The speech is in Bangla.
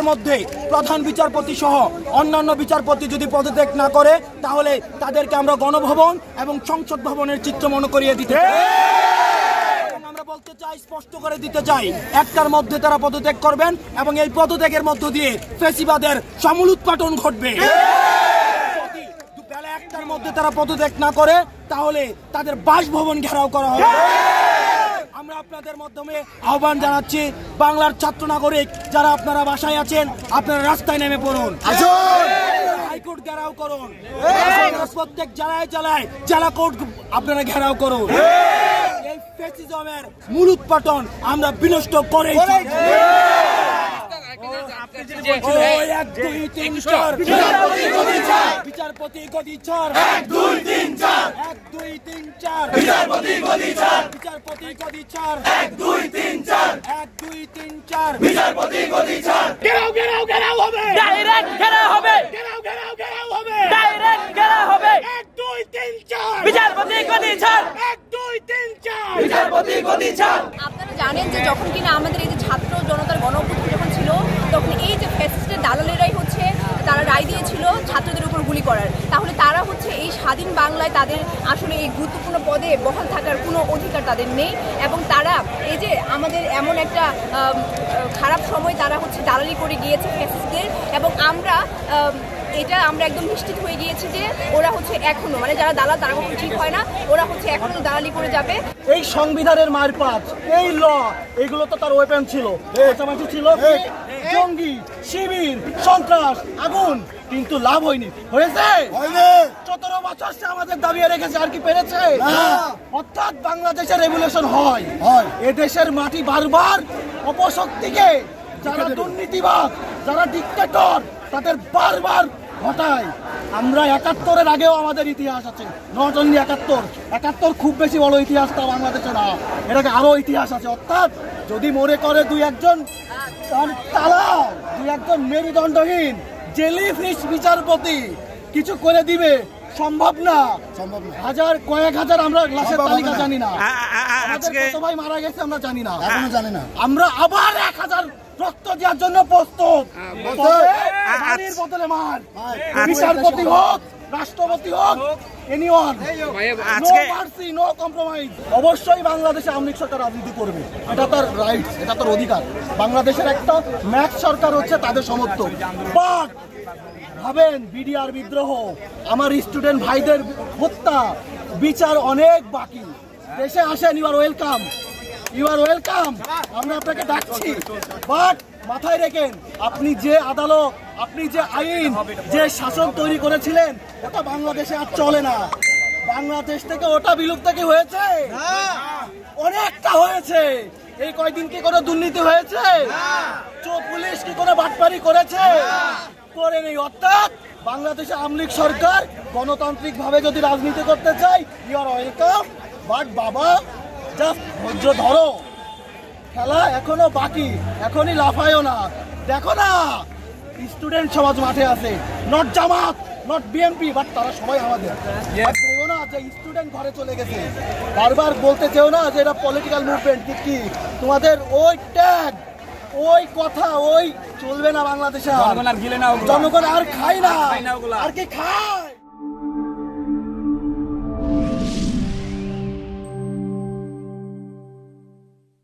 মধ্যে প্রধান বিচারপতি সহ অন্যান্য বিচারপতি যদি পদত্যাগ না করে তাহলে তাদেরকে আমরা গণভবন এবং সংসদ ভবনের চিত্র মনে করিয়ে দিতে চাই। আমরা বলতে চাই, স্পষ্ট করে দিতে চাই, একটার মধ্যে তারা পদত্যাগ করবেন এবং এই পদত্যাগের মধ্য দিয়ে ফ্যাসিবাদের সমূল উৎপাটন ঘটবে। বেলা একটার মধ্যে তারা পদত্যাগ না করে তাহলে তাদের বাসভবন ঘেরাও করা হবে। আমরা আপনাদের মাধ্যমে আহ্বান জানাচ্ছি, বাংলার ছাত্র নাগরিক যারা আপনারা বাসায় আছেন, আপনারা রাস্তায় নেমে পড়ুন, হাইকোর্ট ঘেরাও করুন, প্রত্যেক জেলায় জেলায় জেলা কোর্ট আপনারা ঘেরাও করুন। এই ফ্যাসিজমের মূল উৎপাটন আমরা বিনষ্ট করেই বিচারপতি গদি ছাড়, 1 2 3 4, 1 2 3 4, বিচারপতি গদি ছাড়, বিচারপতি গদি ছাড়, 1 2 3 4, 1 2 3 4, বিচারপতি গদি ছাড়। ঘেরাও ঘেরাও ঘেরাও হবে, ডাইরেক্ট ঘেরাও হবে, ঘেরাও ঘেরাও ঘেরাও হবে, ডাইরেক্ট ঘেরাও হবে, 1 2 3 4, বিচারপতি গদি ছাড়, 1 2 3 4, বিচারপতি গদি ছাড়। আপনারা জানেন যে যখন কিনা আমাদের এই যে ছাত্র জনতার গণঅভ্যুত্থান যখন ছিল, তখন এই যে ফ্যাসিস্টের দালালেরাই হচ্ছে তারা রায় দিয়েছিল ছাত্রদের উপর গুলি করার। তাহলে তারা হচ্ছে এই স্বাধীন বাংলায় তাদের আসলে এই গুরুত্বপূর্ণ পদে বহাল থাকার কোনো অধিকার তাদের নেই, এবং তারা এই যে আমাদের এমন একটা খারাপ সময় তারা হচ্ছে দালালি করে গিয়েছে ফ্যাসিস্টদের, এবং আমরা একদম নিশ্চিত হয়ে গিয়েছি যে ওরা হচ্ছে এখনো, মানে যারা দালাল তারা কখনো ঠিক হয় না, ওরা হচ্ছে এখনো দালালি করে যাবে। এই সংবিধানের মারপ্যাঁচ, এই ল, এগুলো তো তার ওয়েপন ছিল, ছিল জঙ্গি, শিবির, সন্ত্রাস, আগুন, কিন্তু লাভ হয়নি। হয়েছে 17 বছর সে আমাদের দাবিয়ে রেখেছে, আর কি পেরেছে? অর্থাৎ বাংলাদেশের রেভলিউশন হয়, এদেশের মাটি বারবার অপশক্তিকে, যারা দুর্নীতিবাদ, যারা ডিক্টেটর, তাদের বারবার ঘটায়। আমরা 71-এর আগেও আমাদের ইতিহাস আছে, নট অনলি 71 খুব বেশি বড় ইতিহাস তা বাংলাদেশে না, এটাকে আরো ইতিহাস আছে। অর্থাৎ যদি মনে করে 2-1 তালা, 2-1 মেরুদণ্ডহীন জেলিফিশ বিচারপতি কিছু করে দিবে, সম্ভব না। কয়েক হাজার আমরা লাশের তালিকা জানি না, কত ভাই মারা গেছে আমরা জানি না, এখনো জানি না। আমরা আবার 1000 রক্ত দেওয়ার জন্য প্রস্তুত, মারির বদলে মার, বিচারপতি হোক, রাষ্ট্রপতি হোক, anyone, no mercy, no compromise. অবশ্যই বাংলাদেশে আওয়ামী লীগ সরকার রাজনীতি করবে, এটা তার রাইট, এটা তার অধিকার। বাংলাদেশের একটা ম্যাচ সরকার হচ্ছে তাদের সমর্থক। বাট ভাবেন, বিডিআর বিদ্রোহ, আমার স্টুডেন্ট ভাইদের হত্যা, বিচার অনেক বাকি। দেশে আসেন, you are welcome, you are welcome, আমরা আপনাকে ডাকছি। বাট মাথায় রেখেন, আপনি যে আদালত, আপনি যে আইন, যে শাসন তৈরি করেছিলেন, ওটা বাংলাদেশে আর চলে না। বাংলাদেশ থেকে ওটা বিলুপ্ত কি হয়েছে? অনেকটা হয়েছে। এই কয়দিন কি কোনো দুর্নীতি হয়েছে? পুলিশ কি কোনো বাটপারি করেছে? করে নেই। অর্থাৎ বাংলাদেশে আওয়ামী লীগ সরকার গণতান্ত্রিক ভাবে যদি রাজনীতি করতে চায়, ইউ আর ওয়েলকাম। বাট বাবা, জাস্ট ধৈর্য ধরো, খেলা এখনো বাকি, এখনই লাফায়ও না। দেখো না, স্টুডেন্ট সমাজ মাঠে আছে, not Jamaat, not BNP, but তারা সবাই আমাদের। দেখো না যে স্টুডেন্ট ঘরে চলে গেছে, বারবার বলতে চেও না যে এটা পলিটিক্যাল মুভমেন্ট, কি তোমাদের ওই ট্যাগ, ওই কথা, ওই চলবে না বাংলাদেশে। জনগণ আর খায় না, আর কি খায়।